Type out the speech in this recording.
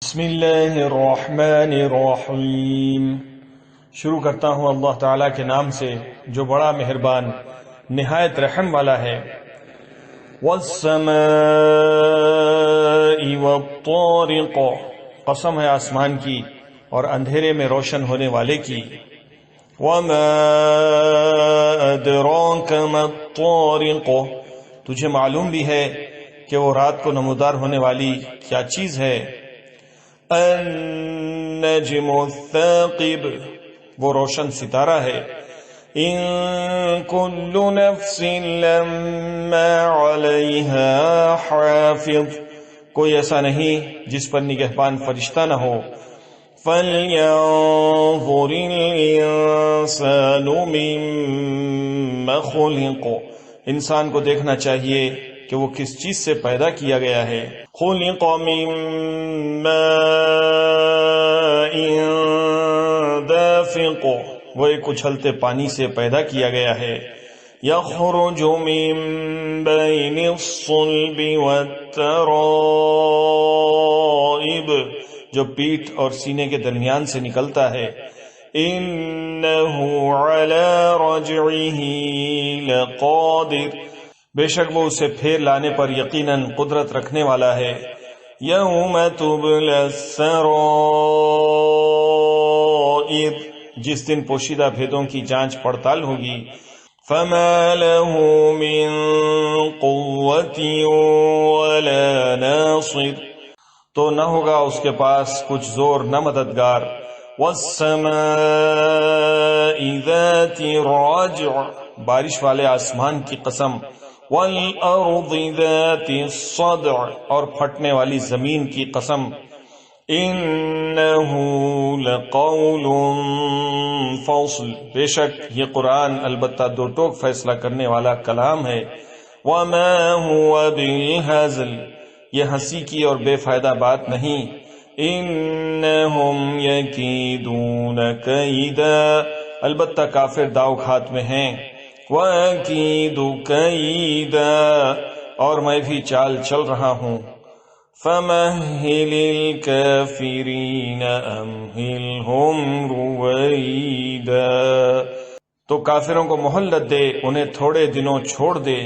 بسم اللہ الرحمن الرحیم۔ شروع کرتا ہوں اللہ تعالیٰ کے نام سے جو بڑا مہربان نہایت رحم والا ہے۔ والسماء والطارق، قسم ہے آسمان کی اور اندھیرے میں روشن ہونے والے کی۔ وما ادراک ما الطارق، تجھے معلوم بھی ہے کہ وہ رات کو نمودار ہونے والی کیا چیز ہے۔ النجم الثاقب، وہ روشن ستارہ ہے۔ ان کل نفس لما علیہا حافظ، کوئی ایسا نہیں جس پر نگہبان فرشتہ نہ ہو۔ فَلْيَنظُرِ الْإِنسَانُ مِمَّ خُلِقَ، انسان کو دیکھنا چاہیے کہ وہ کس چیز سے پیدا کیا گیا ہے۔ خُلِقَ مِن مَاءٍ دَافِقٍ، وہ ایک اچھلتے پانی سے پیدا کیا گیا ہے۔ يَخْرُجُ مِن بَيْنِ الصُّلْبِ وَالتَّرَائِبِ، جو پیٹھ اور سینے کے درمیان سے نکلتا ہے۔ إِنَّهُ عَلَى رَجْعِهِ لَقَادِرٌ، بے شک وہ اسے پھیر لانے پر یقیناً قدرت رکھنے والا ہے۔ یوم تبلی السرائر، جس دن پوشیدہ بھیدوں کی جانچ پڑتال ہوگی۔ فما له من قوة ولا ناصر، تو نہ ہوگا اس کے پاس کچھ زور نہ مددگار۔ والسماء ذات الرجع، بارش والے آسمان کی قسم۔ والارض ذات الصدع، اور پھٹنے والی زمین کی قسم۔ انہ لقول فصل، بے شک یہ قرآن البتہ دو ٹوک فیصلہ کرنے والا کلام ہے۔ وما هو بالہزل، یہ ہنسی کی اور بے فائدہ بات نہیں۔ انہم یکیدون کیدا، البتہ کافر داؤ کھات میں ہیں۔ وَأَكِيدُ كَيْدًا، اور میں بھی چال چل رہا ہوں۔ فَمَهِّلِ الْكَافِرِينَ أَمْهِلْهُمْ رُوَيْدًا، تو کافروں کو مہلت دے، انہیں تھوڑے دنوں چھوڑ دے۔